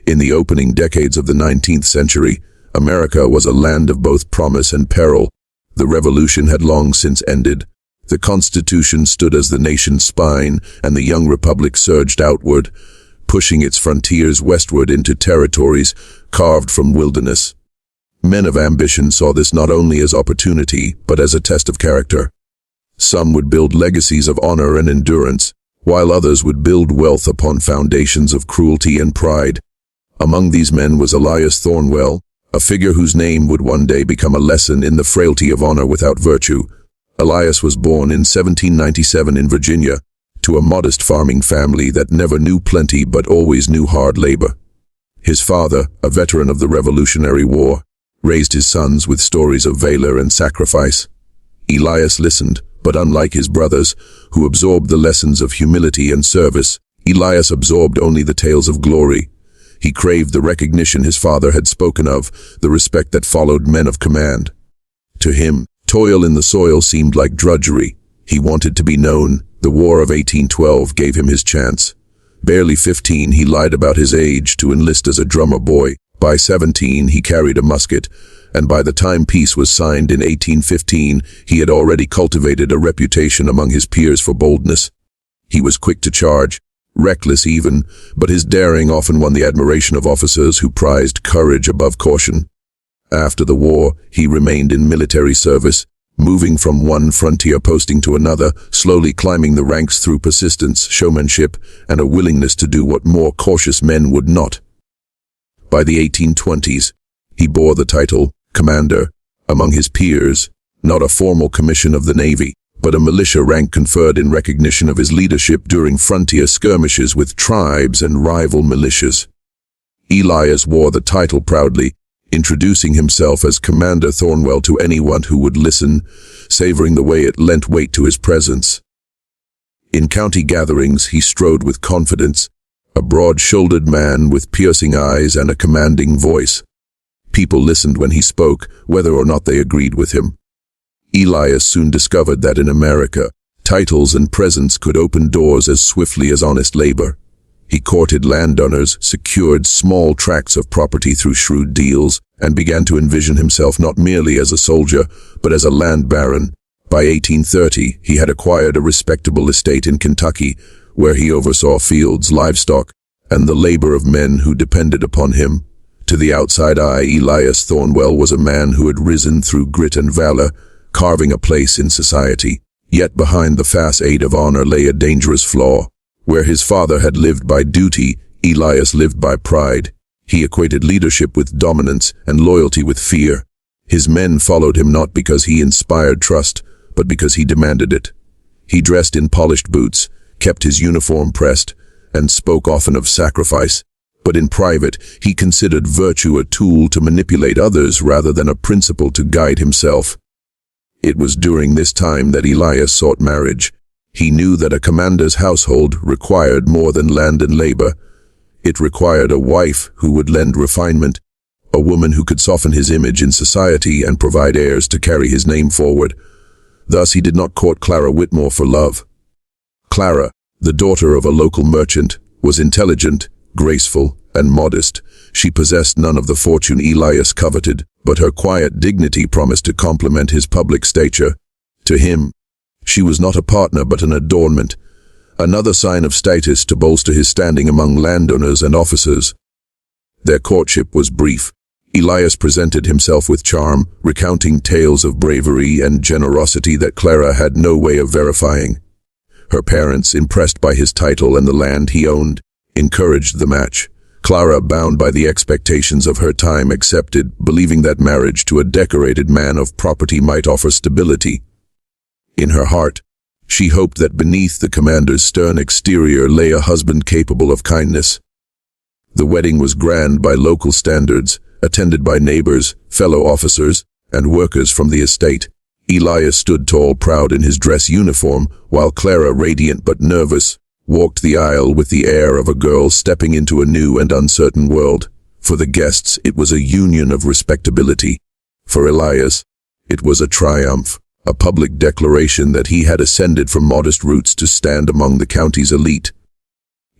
In the opening decades of the 19th century, America was a land of both promise and peril. The Revolution had long since ended. The Constitution stood as the nation's spine, and the young republic surged outward, pushing its frontiers westward into territories carved from wilderness. Men of ambition saw this not only as opportunity, but as a test of character. Some would build legacies of honor and endurance, while others would build wealth upon foundations of cruelty and pride. Among these men was Elias Thornwell, a figure whose name would one day become a lesson in the frailty of honor without virtue. Elias was born in 1797 in Virginia, to a modest farming family that never knew plenty but always knew hard labor. His father, a veteran of the Revolutionary War, raised his sons with stories of valor and sacrifice. Elias listened, but unlike his brothers, who absorbed the lessons of humility and service, Elias absorbed only the tales of glory. He craved the recognition his father had spoken of, the respect that followed men of command. To him, toil in the soil seemed like drudgery. He wanted to be known. The War of 1812 gave him his chance. Barely 15, he lied about his age to enlist as a drummer boy. By 17, he carried a musket, and by the time peace was signed in 1815, he had already cultivated a reputation among his peers for boldness. He was quick to charge, reckless even, but his daring often won the admiration of officers who prized courage above caution. After the war, he remained in military service, moving from one frontier posting to another, slowly climbing the ranks through persistence, showmanship, and a willingness to do what more cautious men would not. By the 1820s, he bore the title Commander among his peers, not a formal commission of the Navy, but a militia rank conferred in recognition of his leadership during frontier skirmishes with tribes and rival militias. Elias wore the title proudly, introducing himself as Commander Thornwell to anyone who would listen, savoring the way it lent weight to his presence. In county gatherings, he strode with confidence, a broad-shouldered man with piercing eyes and a commanding voice. People listened when he spoke, whether or not they agreed with him. Elias soon discovered that in America, titles and presents could open doors as swiftly as honest labor. He courted landowners, secured small tracts of property through shrewd deals, and began to envision himself not merely as a soldier, but as a land baron. By 1830, he had acquired a respectable estate in Kentucky, where he oversaw fields, livestock, and the labor of men who depended upon him. To the outside eye, Elias Thornwell was a man who had risen through grit and valor, carving a place in society. Yet behind the facade of honor lay a dangerous flaw. Where his father had lived by duty, Elias lived by pride. He equated leadership with dominance and loyalty with fear. His men followed him not because he inspired trust, but because he demanded it. He dressed in polished boots, kept his uniform pressed, and spoke often of sacrifice. But in private, he considered virtue a tool to manipulate others rather than a principle to guide himself. It was during this time that Elias sought marriage. He knew that a commander's household required more than land and labor. It required a wife who would lend refinement, a woman who could soften his image in society and provide heirs to carry his name forward. Thus he did not court Clara Whitmore for love. Clara, the daughter of a local merchant, was intelligent, graceful, and modest. She possessed none of the fortune Elias coveted, but her quiet dignity promised to complement his public stature. To him, she was not a partner but an adornment, another sign of status to bolster his standing among landowners and officers. Their courtship was brief. Elias presented himself with charm, recounting tales of bravery and generosity that Clara had no way of verifying. Her parents, impressed by his title and the land he owned, encouraged the match. Clara, bound by the expectations of her time, accepted, believing that marriage to a decorated man of property might offer stability. In her heart, she hoped that beneath the commander's stern exterior lay a husband capable of kindness. The wedding was grand by local standards, attended by neighbors, fellow officers, and workers from the estate. Elias stood tall, proud in his dress uniform, while Clara, radiant but nervous, walked the aisle with the air of a girl stepping into a new and uncertain world. For the guests, it was a union of respectability. For Elias, it was a triumph, a public declaration that he had ascended from modest roots to stand among the county's elite.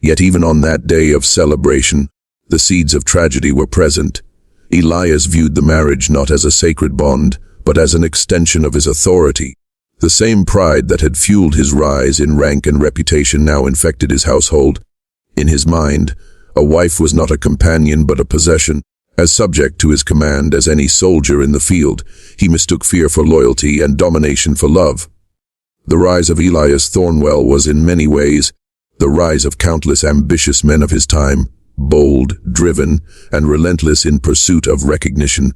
Yet even on that day of celebration, The seeds of tragedy were present. Elias viewed the marriage not as a sacred bond, but as an extension of his authority. The same pride that had fueled his rise in rank and reputation now infected his household. In his mind, a wife was not a companion but a possession. As subject to his command as any soldier in the field, he mistook fear for loyalty and domination for love. The rise of Elias Thornwell was in many ways the rise of countless ambitious men of his time, bold, driven, and relentless in pursuit of recognition.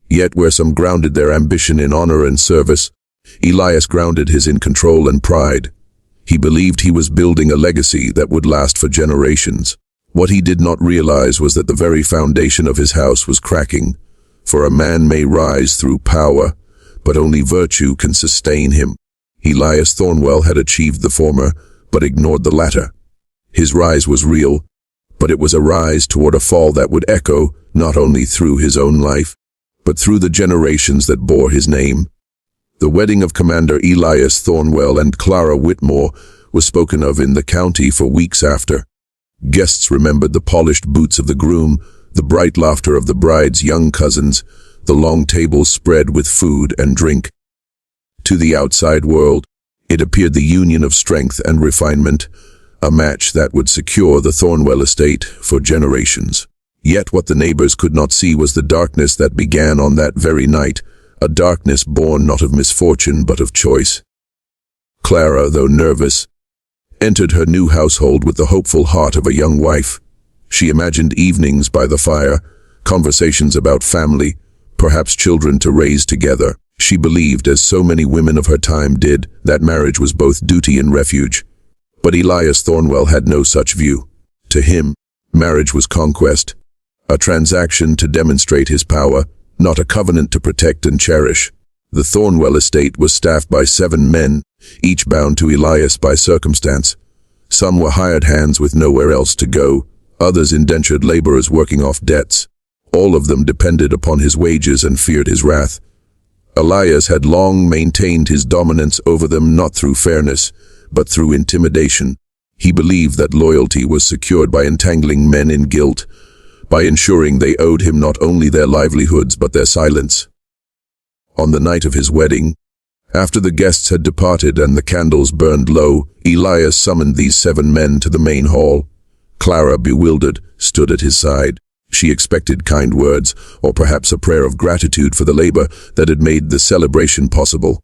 Yet where some grounded their ambition in honor and service, Elias grounded his in control and pride. He believed he was building a legacy that would last for generations. What he did not realize was that the very foundation of his house was cracking. For a man may rise through power, but only virtue can sustain him. Elias Thornwell had achieved the former, but ignored the latter. His rise was real, but it was a rise toward a fall that would echo not only through his own life, but through the generations that bore his name. The wedding of Commander Elias Thornwell and Clara Whitmore was spoken of in the county for weeks after. Guests remembered the polished boots of the groom, the bright laughter of the bride's young cousins, the long tables spread with food and drink. To the outside world, it appeared the union of strength and refinement, a match that would secure the Thornwell estate for generations. Yet what the neighbors could not see was the darkness that began on that very night, a darkness born not of misfortune but of choice. Clara, though nervous, entered her new household with the hopeful heart of a young wife. She imagined evenings by the fire, conversations about family, perhaps children to raise together. She believed, as so many women of her time did, that marriage was both duty and refuge. But Elias Thornwell had no such view. To him, marriage was conquest, a transaction to demonstrate his power, not a covenant to protect and cherish. The Thornwell estate was staffed by 7 men, each bound to Elias by circumstance. Some were hired hands with nowhere else to go, others indentured laborers working off debts. All of them depended upon his wages and feared his wrath. Elias had long maintained his dominance over them not through fairness, but through intimidation. He believed that loyalty was secured by entangling men in guilt, by ensuring they owed him not only their livelihoods but their silence. On the night of his wedding, after the guests had departed and the candles burned low, Elias summoned these 7 men to the main hall. Clara, bewildered, stood at his side. She expected kind words, or perhaps a prayer of gratitude for the labor that had made the celebration possible.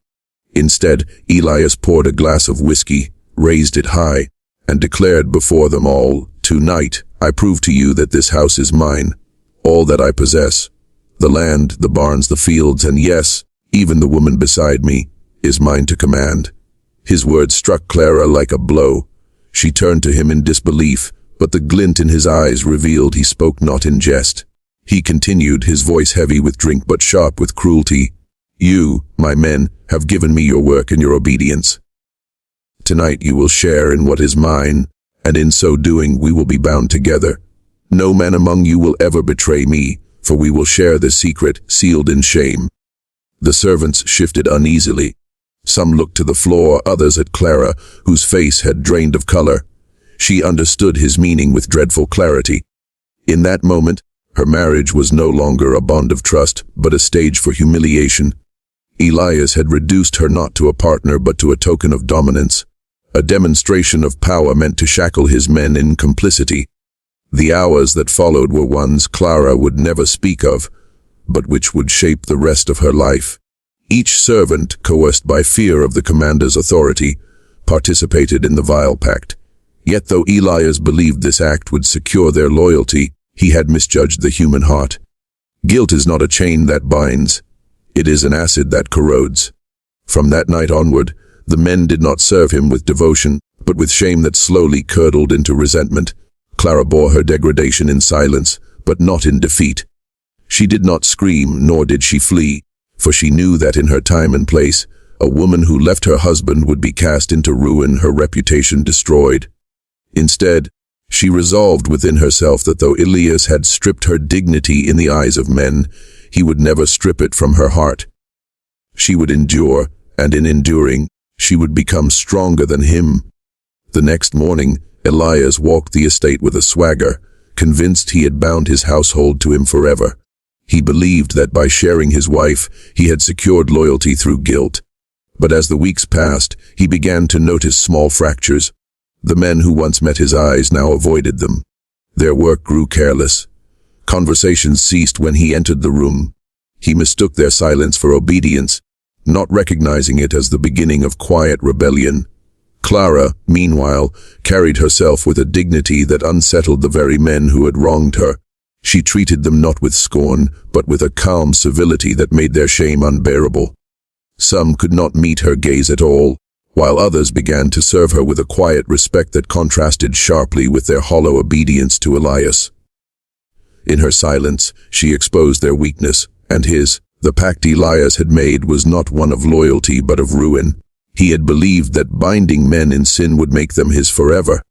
Instead, Elias poured a glass of whiskey, raised it high, and declared before them all, "Tonight, I prove to you that this house is mine, all that I possess. The land, the barns, the fields, and yes, even the woman beside me, is mine to command." His words struck Clara like a blow. She turned to him in disbelief, but the glint in his eyes revealed he spoke not in jest. He continued, his voice heavy with drink but sharp with cruelty. "You, my men, have given me your work and your obedience. Tonight you will share in what is mine, and in so doing we will be bound together. No man among you will ever betray me, for we will share this secret, sealed in shame." The servants shifted uneasily. Some looked to the floor, others at Clara, whose face had drained of color. She understood his meaning with dreadful clarity. In that moment, her marriage was no longer a bond of trust, but a stage for humiliation. Elias had reduced her not to a partner but to a token of dominance, a demonstration of power meant to shackle his men in complicity. The hours that followed were ones Clara would never speak of, but which would shape the rest of her life. Each servant, coerced by fear of the commander's authority, participated in the vile pact. Yet though Elias believed this act would secure their loyalty, he had misjudged the human heart. Guilt is not a chain that binds. It is an acid that corrodes. From that night onward, the men did not serve him with devotion, but with shame that slowly curdled into resentment. Clara bore her degradation in silence, but not in defeat. She did not scream, nor did she flee, for she knew that in her time and place, a woman who left her husband would be cast into ruin, her reputation destroyed. Instead, she resolved within herself that though Elias had stripped her dignity in the eyes of men, he would never strip it from her heart. She would endure, and in enduring, she would become stronger than him. The next morning, Elias walked the estate with a swagger, convinced he had bound his household to him forever. He believed that by sharing his wife, he had secured loyalty through guilt. But as the weeks passed, he began to notice small fractures. The men who once met his eyes now avoided them. Their work grew careless. Conversations ceased when he entered the room. He mistook their silence for obedience, not recognizing it as the beginning of quiet rebellion. Clara, meanwhile, carried herself with a dignity that unsettled the very men who had wronged her. She treated them not with scorn, but with a calm civility that made their shame unbearable. Some could not meet her gaze at all, while others began to serve her with a quiet respect that contrasted sharply with their hollow obedience to Elias. In her silence, she exposed their weakness, and his. The pact Elias had made was not one of loyalty but of ruin. He had believed that binding men in sin would make them his forever.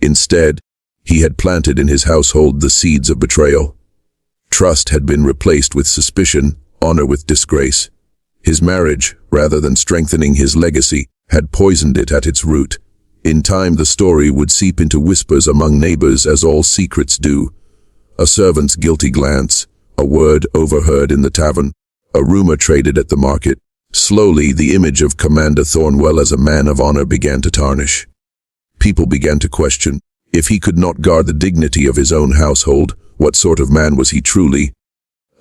Instead, he had planted in his household the seeds of betrayal. Trust had been replaced with suspicion, honor with disgrace. His marriage, rather than strengthening his legacy, had poisoned it at its root. In time, the story would seep into whispers among neighbors, as all secrets do. A servant's guilty glance, a word overheard in the tavern, a rumor traded at the market. Slowly, the image of Commander Thornwell as a man of honor began to tarnish. People began to question, if he could not guard the dignity of his own household, what sort of man was he truly?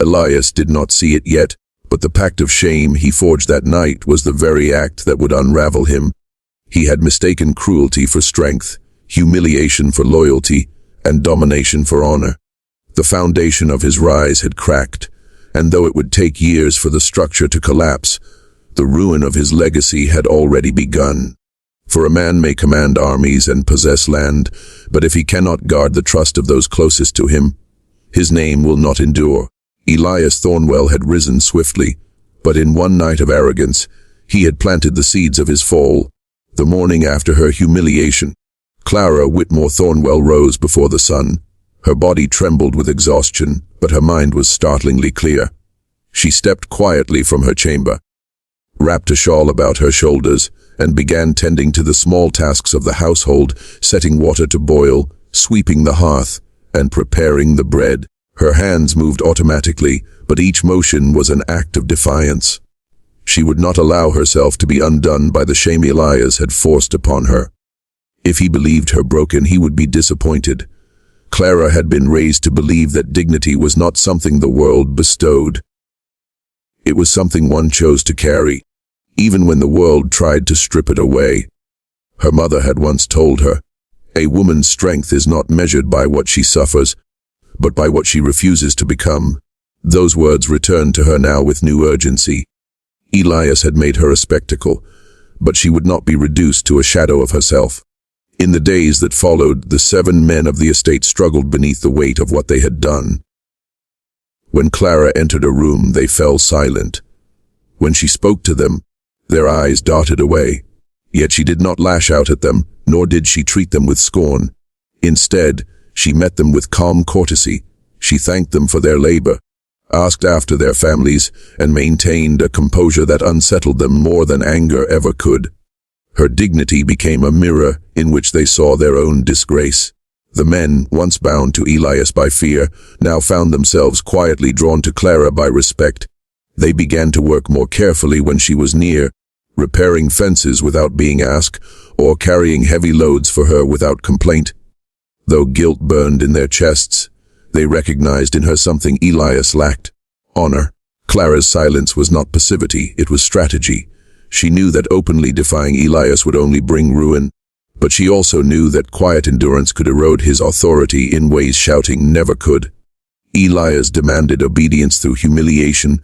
Elias did not see it yet, but the pact of shame he forged that night was the very act that would unravel him. He had mistaken cruelty for strength, humiliation for loyalty, and domination for honor. The foundation of his rise had cracked, and though it would take years for the structure to collapse, the ruin of his legacy had already begun. For a man may command armies and possess land, but if he cannot guard the trust of those closest to him, his name will not endure. Elias Thornwell had risen swiftly, but in one night of arrogance, he had planted the seeds of his fall. The morning after her humiliation, Clara Whitmore Thornwell rose before the sun. Her body trembled with exhaustion, but her mind was startlingly clear. She stepped quietly from her chamber, wrapped a shawl about her shoulders, and began tending to the small tasks of the household, setting water to boil, sweeping the hearth, and preparing the bread. Her hands moved automatically, but each motion was an act of defiance. She would not allow herself to be undone by the shame Elias had forced upon her. If he believed her broken, he would be disappointed. Clara had been raised to believe that dignity was not something the world bestowed. It was something one chose to carry, even when the world tried to strip it away. Her mother had once told her, "A woman's strength is not measured by what she suffers, but by what she refuses to become." Those words returned to her now with new urgency. Elias had made her a spectacle, but she would not be reduced to a shadow of herself. In the days that followed, the 7 men of the estate struggled beneath the weight of what they had done. When Clara entered a room, they fell silent. When she spoke to them, their eyes darted away. Yet she did not lash out at them, nor did she treat them with scorn. Instead, she met them with calm courtesy. She thanked them for their labor, asked after their families, and maintained a composure that unsettled them more than anger ever could. Her dignity became a mirror in which they saw their own disgrace. The men, once bound to Elias by fear, now found themselves quietly drawn to Clara by respect. They began to work more carefully when she was near, repairing fences without being asked, or carrying heavy loads for her without complaint. Though guilt burned in their chests, they recognized in her something Elias lacked: honor. Clara's silence was not passivity, it was strategy. She knew that openly defying Elias would only bring ruin, but she also knew that quiet endurance could erode his authority in ways shouting never could. Elias demanded obedience through humiliation,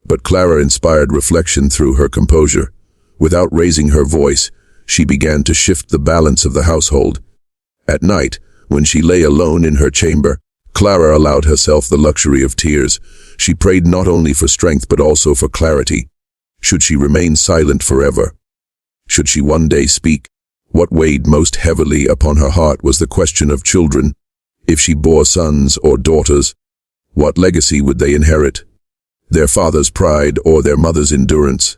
but Clara inspired reflection through her composure. Without raising her voice, she began to shift the balance of the household. At night, when she lay alone in her chamber, Clara allowed herself the luxury of tears. She prayed not only for strength but also for clarity. Should she remain silent forever? Should she one day speak? What weighed most heavily upon her heart was the question of children. If she bore sons or daughters, what legacy would they inherit? Their father's pride or their mother's endurance?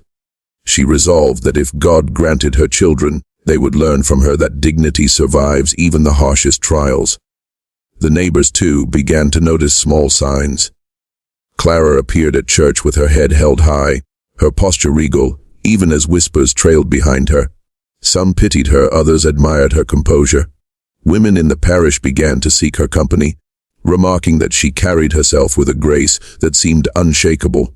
She resolved that if God granted her children, they would learn from her that dignity survives even the harshest trials. The neighbors, too, began to notice small signs. Clara appeared at church with her head held high, her posture regal, even as whispers trailed behind her. Some pitied her, others admired her composure. Women in the parish began to seek her company, remarking that she carried herself with a grace that seemed unshakable.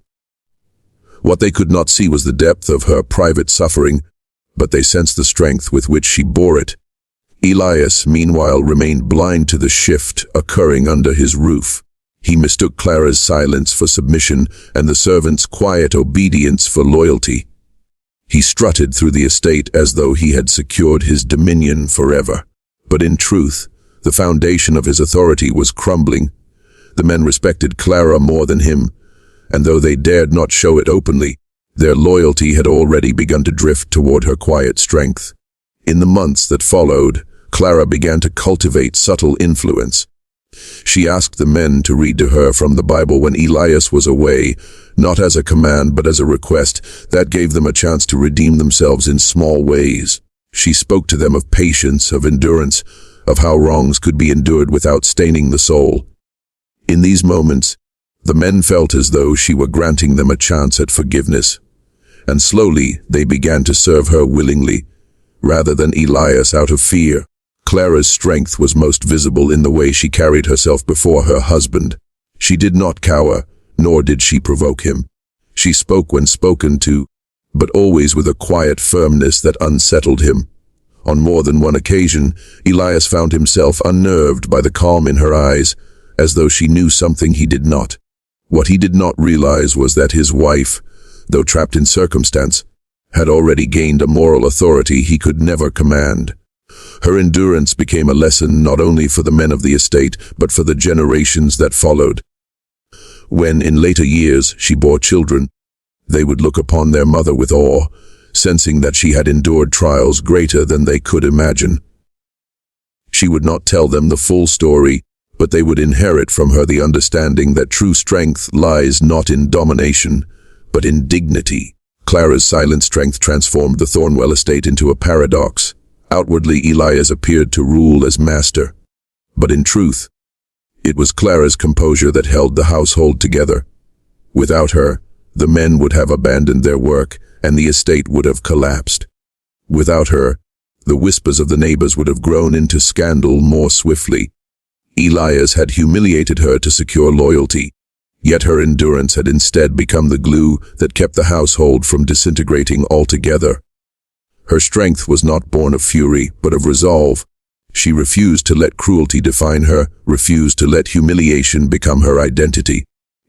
What they could not see was the depth of her private suffering, but they sensed the strength with which she bore it. Elias, meanwhile, remained blind to the shift occurring under his roof. He mistook Clara's silence for submission and the servant's quiet obedience for loyalty. He strutted through the estate as though he had secured his dominion forever. But in truth, the foundation of his authority was crumbling. The men respected Clara more than him, and though they dared not show it openly, their loyalty had already begun to drift toward her quiet strength. In the months that followed, Clara began to cultivate subtle influence. She asked the men to read to her from the Bible when Elias was away, not as a command but as a request that gave them a chance to redeem themselves in small ways. She spoke to them of patience, of endurance, of how wrongs could be endured without staining the soul. In these moments, the men felt as though she were granting them a chance at forgiveness, and slowly they began to serve her willingly, rather than Elias out of fear. Clara's strength was most visible in the way she carried herself before her husband. She did not cower, nor did she provoke him. She spoke when spoken to, but always with a quiet firmness that unsettled him. On more than one occasion, Elias found himself unnerved by the calm in her eyes, as though she knew something he did not. What he did not realize was that his wife, though trapped in circumstance, had already gained a moral authority he could never command. Her endurance became a lesson not only for the men of the estate, but for the generations that followed. When, in later years, she bore children, they would look upon their mother with awe, sensing that she had endured trials greater than they could imagine. She would not tell them the full story, but they would inherit from her the understanding that true strength lies not in domination, but in dignity. Clara's silent strength transformed the Thornwell estate into a paradox. Outwardly, Elias appeared to rule as master, but in truth, it was Clara's composure that held the household together. Without her, the men would have abandoned their work, and the estate would have collapsed. Without her, the whispers of the neighbors would have grown into scandal more swiftly. Elias had humiliated her to secure loyalty, yet her endurance had instead become the glue that kept the household from disintegrating altogether. Her strength was not born of fury, but of resolve. She refused to let cruelty define her, refused to let humiliation become her identity.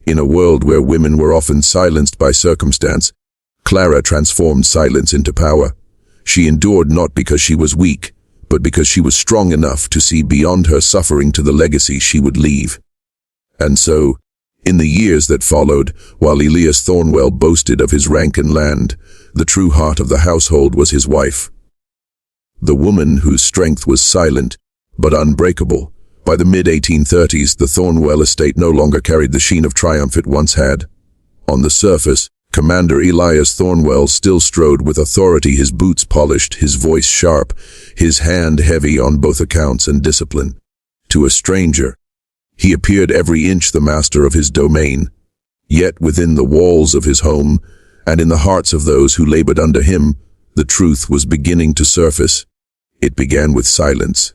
In a world where women were often silenced by circumstance, Clara transformed silence into power. She endured not because she was weak, but because she was strong enough to see beyond her suffering to the legacy she would leave. And so, in the years that followed, while Elias Thornwell boasted of his rank and land, the true heart of the household was his wife. The woman whose strength was silent, but unbreakable. By the mid-1830s, the Thornwell estate no longer carried the sheen of triumph it once had. On the surface, Commander Elias Thornwell still strode with authority, his boots polished, his voice sharp, his hand heavy on both accounts and discipline. To a stranger, he appeared every inch the master of his domain. Yet within the walls of his home, and in the hearts of those who labored under him, the truth was beginning to surface. It began with silence.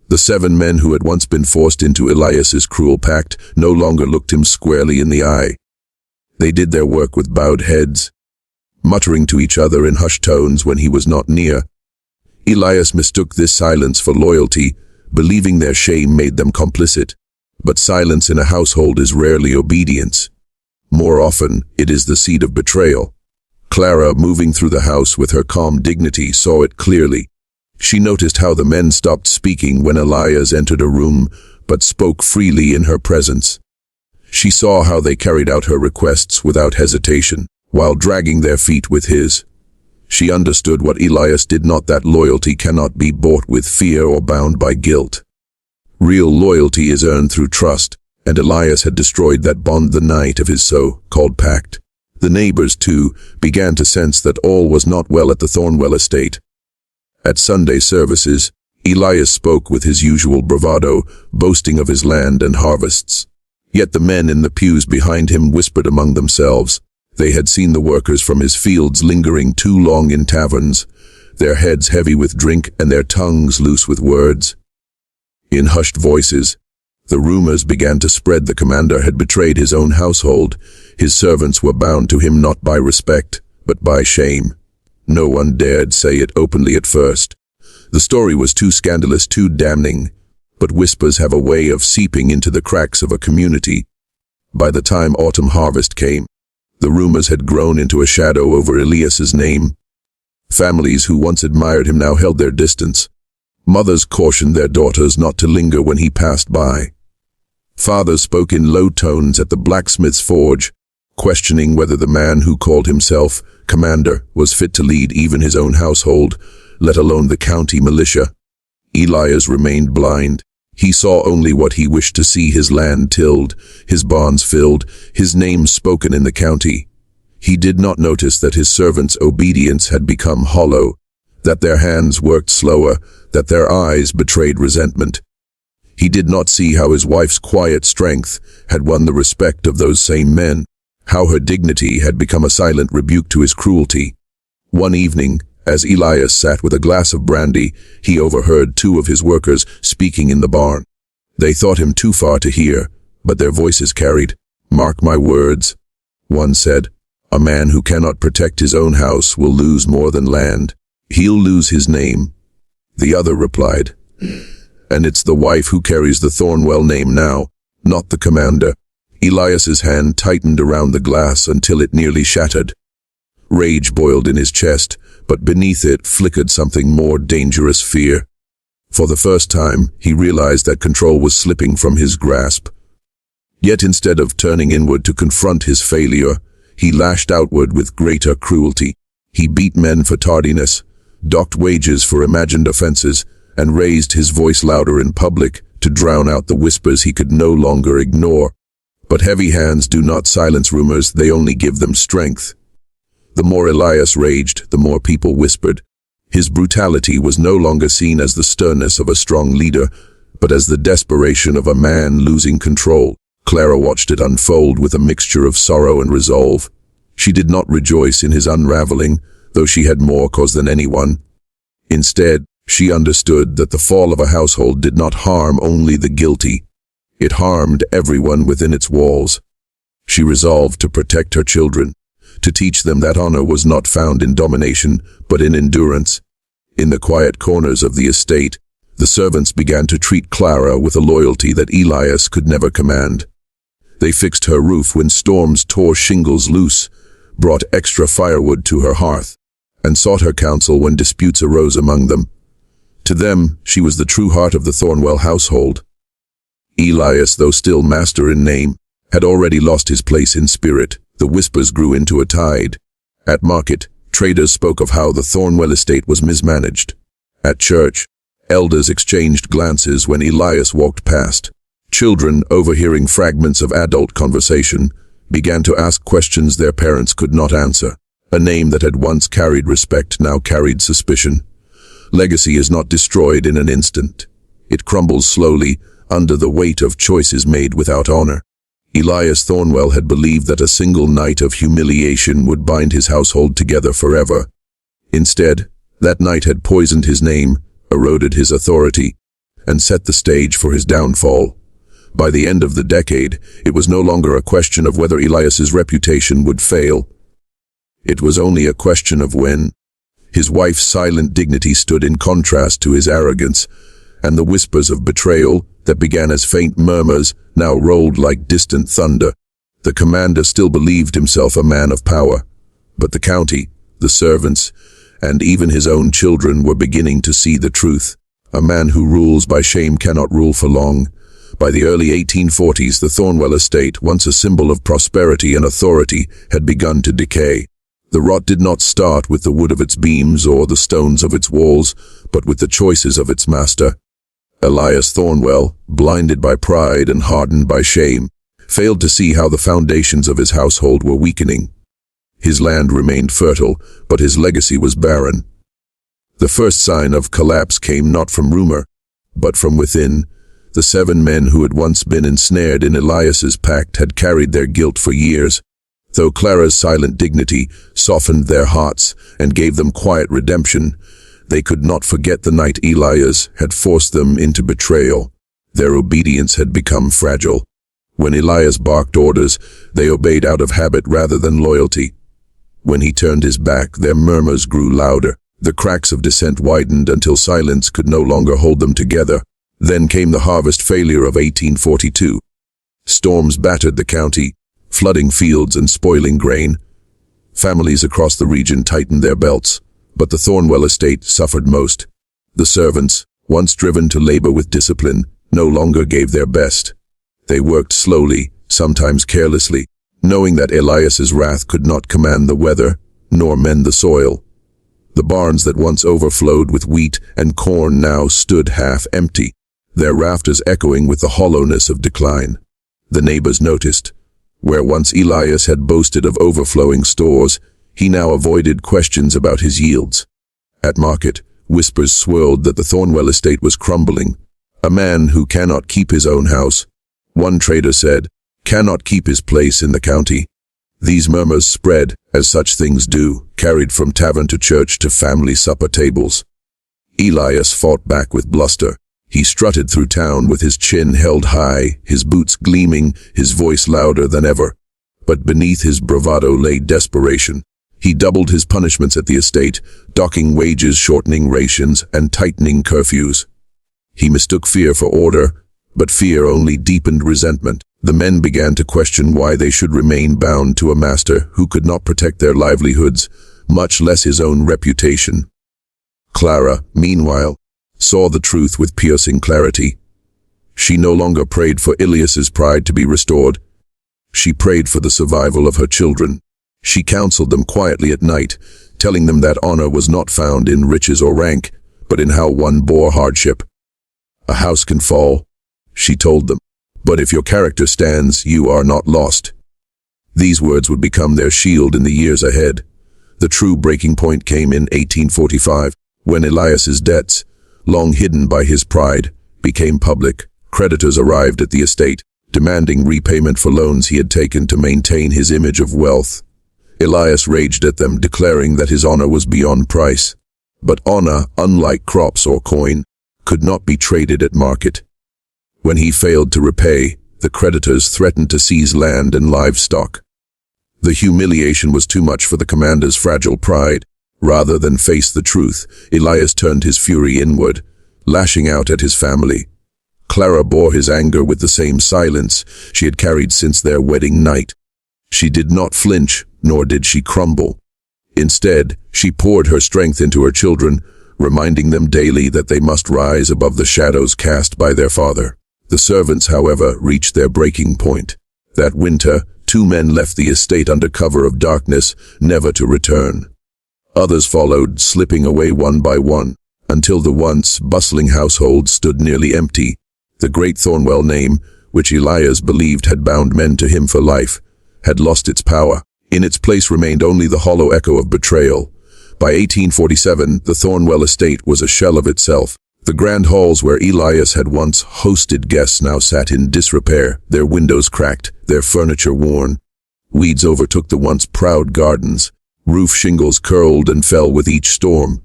The 7 men who had once been forced into Elias's cruel pact no longer looked him squarely in the eye. They did their work with bowed heads, muttering to each other in hushed tones when he was not near. Elias mistook this silence for loyalty, believing their shame made them complicit. But silence in a household is rarely obedience. More often, it is the seed of betrayal. Clara, moving through the house with her calm dignity, saw it clearly. She noticed how the men stopped speaking when Elias entered a room, but spoke freely in her presence. She saw how they carried out her requests without hesitation, while dragging their feet with his. She understood what Elias did not, that loyalty cannot be bought with fear or bound by guilt. Real loyalty is earned through trust, and Elias had destroyed that bond the night of his so-called pact. The neighbors, too, began to sense that all was not well at the Thornwell estate. At Sunday services, Elias spoke with his usual bravado, boasting of his land and harvests. Yet the men in the pews behind him whispered among themselves. They had seen the workers from his fields lingering too long in taverns, their heads heavy with drink and their tongues loose with words. In hushed voices, the rumors began to spread the commander had betrayed his own household. His servants were bound to him not by respect, but by shame. No one dared say it openly at first. The story was too scandalous, too damning, but whispers have a way of seeping into the cracks of a community. By the time autumn harvest came, the rumors had grown into a shadow over Elias's name. Families who once admired him now held their distance. Mothers cautioned their daughters not to linger when he passed by. Fathers spoke in low tones at the blacksmith's forge, questioning whether the man who called himself commander was fit to lead even his own household, let alone the county militia. Elias remained blind. He saw only what he wished to see: his land tilled, his barns filled, his name spoken in the county. He did not notice that his servants' obedience had become hollow, that their hands worked slower, that their eyes betrayed resentment. He did not see how his wife's quiet strength had won the respect of those same men, how her dignity had become a silent rebuke to his cruelty. One evening, as Elias sat with a glass of brandy, he overheard two of his workers speaking in the barn. They thought him too far to hear, but their voices carried. "Mark my words," one said. "A man who cannot protect his own house will lose more than land. He'll lose his name." The other replied, "And it's the wife who carries the Thornwell name now, not the commander." Elias's hand tightened around the glass until it nearly shattered. Rage boiled in his chest, but beneath it flickered something more dangerous: fear. For the first time, he realized that control was slipping from his grasp. Yet instead of turning inward to confront his failure, he lashed outward with greater cruelty. He beat men for tardiness, docked wages for imagined offenses, and raised his voice louder in public to drown out the whispers he could no longer ignore. But heavy hands do not silence rumors, they only give them strength. The more Elias raged, the more people whispered. His brutality was no longer seen as the sternness of a strong leader, but as the desperation of a man losing control. Clara watched it unfold with a mixture of sorrow and resolve. She did not rejoice in his unraveling, though she had more cause than anyone. Instead, she understood that the fall of a household did not harm only the guilty. It harmed everyone within its walls. She resolved to protect her children, to teach them that honor was not found in domination, but in endurance. In the quiet corners of the estate, the servants began to treat Clara with a loyalty that Elias could never command. They fixed her roof when storms tore shingles loose, brought extra firewood to her hearth, and sought her counsel when disputes arose among them. To them, she was the true heart of the Thornwell household. Elias, though still master in name, had already lost his place in spirit. The whispers grew into a tide. At market, traders spoke of how the Thornwell estate was mismanaged. At church, elders exchanged glances when Elias walked past. Children, overhearing fragments of adult conversation, began to ask questions their parents could not answer. A name that had once carried respect now carried suspicion. Legacy is not destroyed in an instant. It crumbles slowly under the weight of choices made without honor. Elias Thornwell had believed that a single night of humiliation would bind his household together forever. Instead, that night had poisoned his name, eroded his authority, and set the stage for his downfall. By the end of the decade, it was no longer a question of whether Elias's reputation would fail. It was only a question of when. His wife's silent dignity stood in contrast to his arrogance, and the whispers of betrayal that began as faint murmurs now rolled like distant thunder. The commander still believed himself a man of power, but the county, the servants, and even his own children were beginning to see the truth. A man who rules by shame cannot rule for long. By the early 1840s, the Thornwell estate, once a symbol of prosperity and authority, had begun to decay. The rot did not start with the wood of its beams or the stones of its walls, but with the choices of its master. Elias Thornwell, blinded by pride and hardened by shame, failed to see how the foundations of his household were weakening. His land remained fertile, but his legacy was barren. The first sign of collapse came not from rumor, but from within. The 7 men who had once been ensnared in Elias's pact had carried their guilt for years, though Clara's silent dignity softened their hearts and gave them quiet redemption. They could not forget the night Elias had forced them into betrayal. Their obedience had become fragile. When Elias barked orders, they obeyed out of habit rather than loyalty. When he turned his back, their murmurs grew louder. The cracks of dissent widened until silence could no longer hold them together. Then came the harvest failure of 1842. Storms battered the county, flooding fields and spoiling grain. Families across the region tightened their belts, but the Thornwell estate suffered most. The servants, once driven to labor with discipline, no longer gave their best. They worked slowly, sometimes carelessly, knowing that Elias's wrath could not command the weather, nor mend the soil. The barns that once overflowed with wheat and corn now stood half empty, their rafters echoing with the hollowness of decline. The neighbors noticed. Where once Elias had boasted of overflowing stores, he now avoided questions about his yields. At market, whispers swirled that the Thornwell estate was crumbling. A man who cannot keep his own house, one trader said, cannot keep his place in the county. These murmurs spread, as such things do, carried from tavern to church to family supper tables. Elias fought back with bluster. He strutted through town with his chin held high, his boots gleaming, his voice louder than ever. But beneath his bravado lay desperation. He doubled his punishments at the estate, docking wages, shortening rations, and tightening curfews. He mistook fear for order, but fear only deepened resentment. The men began to question why they should remain bound to a master who could not protect their livelihoods, much less his own reputation. Clara, meanwhile, saw the truth with piercing clarity. She no longer prayed for Elias's pride to be restored. She prayed for the survival of her children. She counseled them quietly at night, telling them that honor was not found in riches or rank, but in how one bore hardship. A house can fall, she told them, but if your character stands, you are not lost. These words would become their shield in the years ahead. The true breaking point came in 1845, when Elias's debts, long hidden by his pride, became public. Creditors arrived at the estate, demanding repayment for loans he had taken to maintain his image of wealth. Elias raged at them, declaring that his honor was beyond price. But honor, unlike crops or coin, could not be traded at market. When he failed to repay, the creditors threatened to seize land and livestock. The humiliation was too much for the commander's fragile pride. Rather than face the truth, Elias turned his fury inward, lashing out at his family. Clara bore his anger with the same silence she had carried since their wedding night. She did not flinch, nor did she crumble. Instead, she poured her strength into her children, reminding them daily that they must rise above the shadows cast by their father. The servants, however, reached their breaking point. That winter, 2 men left the estate under cover of darkness, never to return. Others followed, slipping away one by one, until the once bustling household stood nearly empty. The great Thornwell name, which Elias believed had bound men to him for life, had lost its power. In its place remained only the hollow echo of betrayal. By 1847, the Thornwell estate was a shell of itself. The grand halls where Elias had once hosted guests now sat in disrepair, their windows cracked, their furniture worn. Weeds overtook the once proud gardens. Roof shingles curled and fell with each storm.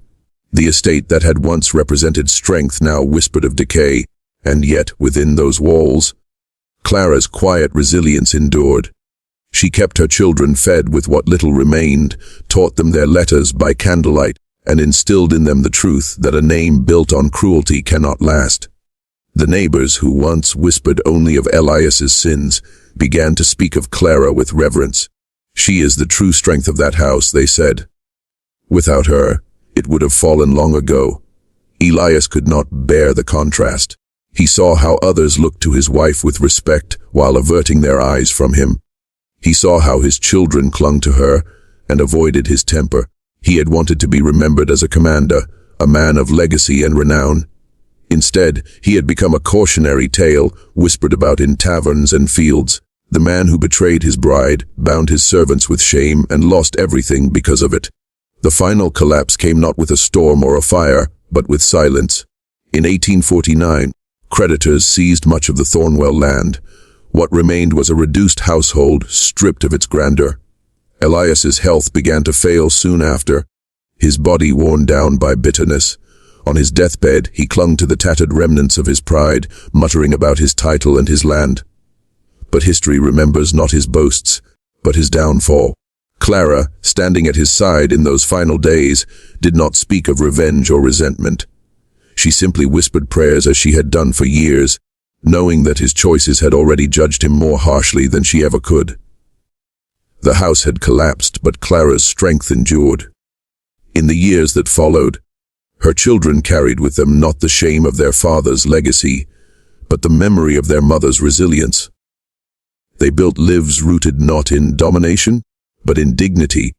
The estate that had once represented strength now whispered of decay, and yet within those walls, Clara's quiet resilience endured. She kept her children fed with what little remained, taught them their letters by candlelight, and instilled in them the truth that a name built on cruelty cannot last. The neighbors who once whispered only of Elias's sins began to speak of Clara with reverence. She is the true strength of that house, they said. Without her, it would have fallen long ago. Elias could not bear the contrast. He saw how others looked to his wife with respect while averting their eyes from him. He saw how his children clung to her and avoided his temper. He had wanted to be remembered as a commander, a man of legacy and renown. Instead, he had become a cautionary tale whispered about in taverns and fields. The man who betrayed his bride, bound his servants with shame, and lost everything because of it. The final collapse came not with a storm or a fire, but with silence. In 1849, creditors seized much of the Thornwell land. What remained was a reduced household, stripped of its grandeur. Elias's health began to fail soon after, his body worn down by bitterness. On his deathbed, he clung to the tattered remnants of his pride, muttering about his title and his land. But history remembers not his boasts, but his downfall. Clara, standing at his side in those final days, did not speak of revenge or resentment. She simply whispered prayers as she had done for years, knowing that his choices had already judged him more harshly than she ever could. The house had collapsed, but Clara's strength endured. In the years that followed, her children carried with them not the shame of their father's legacy, but the memory of their mother's resilience. They built lives rooted not in domination, but in dignity,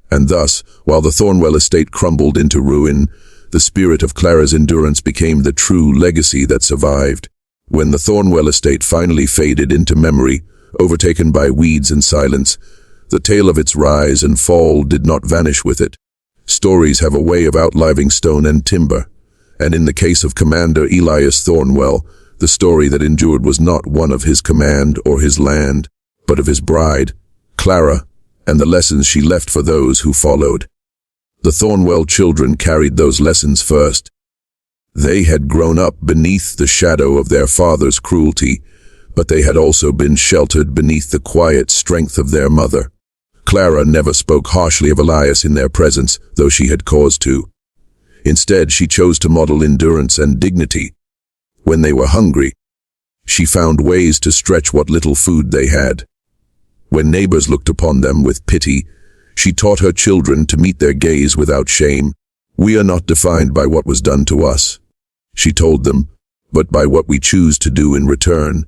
and thus, while the Thornwell estate crumbled into ruin, the spirit of Clara's endurance became the true legacy that survived. When the Thornwell estate finally faded into memory, overtaken by weeds and silence, the tale of its rise and fall did not vanish with it. Stories have a way of outliving stone and timber, and in the case of Commander Elias Thornwell, the story that endured was not one of his command or his land, but of his bride, Clara, and the lessons she left for those who followed. The Thornwell children carried those lessons first. They had grown up beneath the shadow of their father's cruelty, but they had also been sheltered beneath the quiet strength of their mother. Clara never spoke harshly of Elias in their presence, though she had cause to. Instead, she chose to model endurance and dignity. When they were hungry, she found ways to stretch what little food they had. When neighbors looked upon them with pity, she taught her children to meet their gaze without shame. "We are not defined by what was done to us," she told them, "but by what we choose to do in return."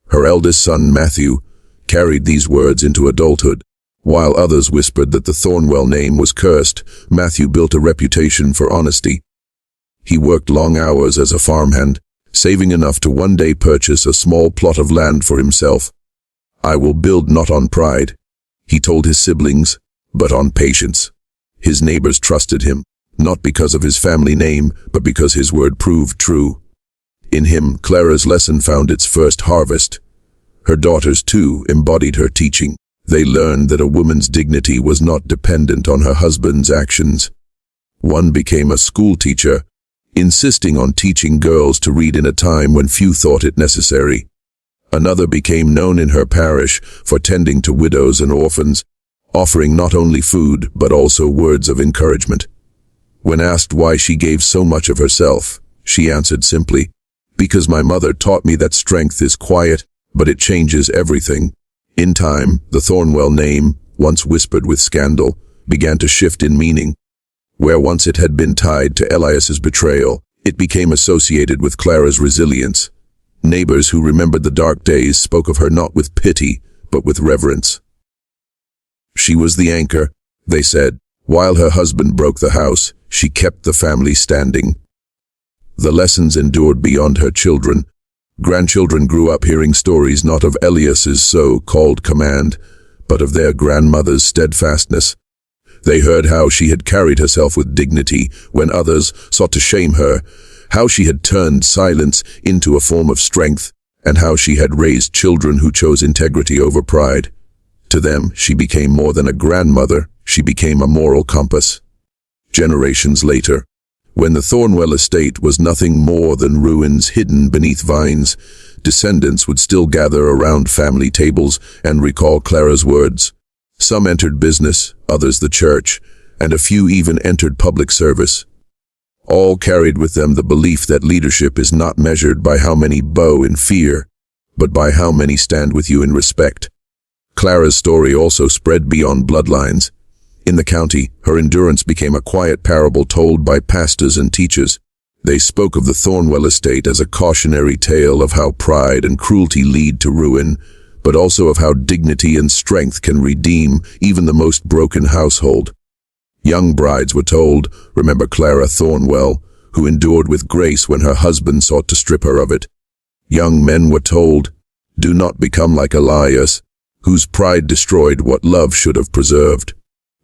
Her eldest son, Matthew, carried these words into adulthood. While others whispered that the Thornwell name was cursed, Matthew built a reputation for honesty. He worked long hours as a farmhand, saving enough to one day purchase a small plot of land for himself. "I will build not on pride," he told his siblings, "but on patience." His neighbors trusted him, not because of his family name, but because his word proved true. In him, Clara's lesson found its first harvest. Her daughters, too, embodied her teaching. They learned that a woman's dignity was not dependent on her husband's actions. One became a school teacher, insisting on teaching girls to read in a time when few thought it necessary. Another became known in her parish for tending to widows and orphans, offering not only food but also words of encouragement. When asked why she gave so much of herself, she answered simply, "Because my mother taught me that strength is quiet, but it changes everything." In time, the Thornwell name, once whispered with scandal, began to shift in meaning. Where once it had been tied to Elias's betrayal, it became associated with Clara's resilience. Neighbors who remembered the dark days spoke of her not with pity, but with reverence. She was the anchor, they said. While her husband broke the house, she kept the family standing. The lessons endured beyond her children. Grandchildren grew up hearing stories not of Elias's so-called command, but of their grandmother's steadfastness. They heard how she had carried herself with dignity when others sought to shame her, how she had turned silence into a form of strength, and how she had raised children who chose integrity over pride. To them, she became more than a grandmother, she became a moral compass. Generations later, when the Thornwell estate was nothing more than ruins hidden beneath vines, descendants would still gather around family tables and recall Clara's words. Some entered business, others the church, and a few even entered public service. All carried with them the belief that leadership is not measured by how many bow in fear, but by how many stand with you in respect. Clara's story also spread beyond bloodlines. In the county, her endurance became a quiet parable told by pastors and teachers. They spoke of the Thornwell estate as a cautionary tale of how pride and cruelty lead to ruin, but also of how dignity and strength can redeem even the most broken household. Young brides were told, "Remember Clara Thornwell, who endured with grace when her husband sought to strip her of it." Young men were told, "Do not become like Elias, whose pride destroyed what love should have preserved."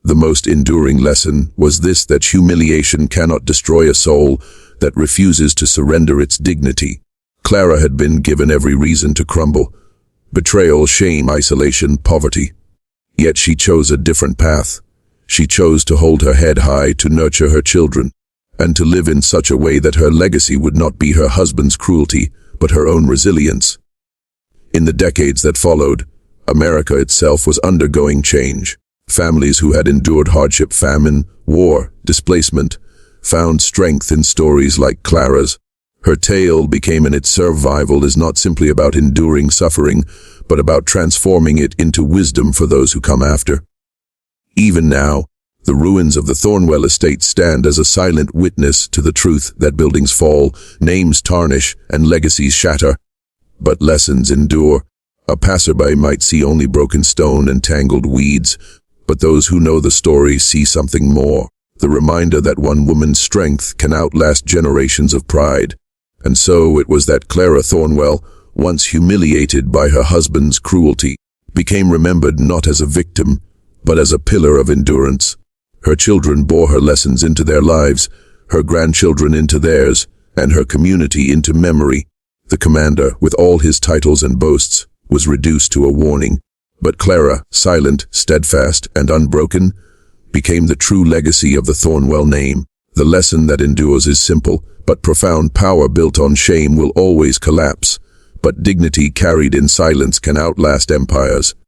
The most enduring lesson was this: that humiliation cannot destroy a soul that refuses to surrender its dignity. Clara had been given every reason to crumble: betrayal, shame, isolation, poverty. Yet she chose a different path. She chose to hold her head high, to nurture her children, and to live in such a way that her legacy would not be her husband's cruelty, but her own resilience. In the decades that followed, America itself was undergoing change. Families who had endured hardship, famine, war, displacement, found strength in stories like Clara's. Her tale became its survival is not simply about enduring suffering, but about transforming it into wisdom for those who come after. Even now, the ruins of the Thornwell estate stand as a silent witness to the truth that buildings fall, names tarnish, and legacies shatter. But lessons endure. A passerby might see only broken stone and tangled weeds, but those who know the story see something more: the reminder that one woman's strength can outlast generations of pride. And so it was that Clara Thornwell, once humiliated by her husband's cruelty, became remembered not as a victim, but as a pillar of endurance. Her children bore her lessons into their lives, her grandchildren into theirs, and her community into memory. The commander, with all his titles and boasts, was reduced to a warning. But Clara, silent, steadfast, and unbroken, became the true legacy of the Thornwell name. The lesson that endures is simple, but profound: power built on shame will always collapse, but dignity carried in silence can outlast empires.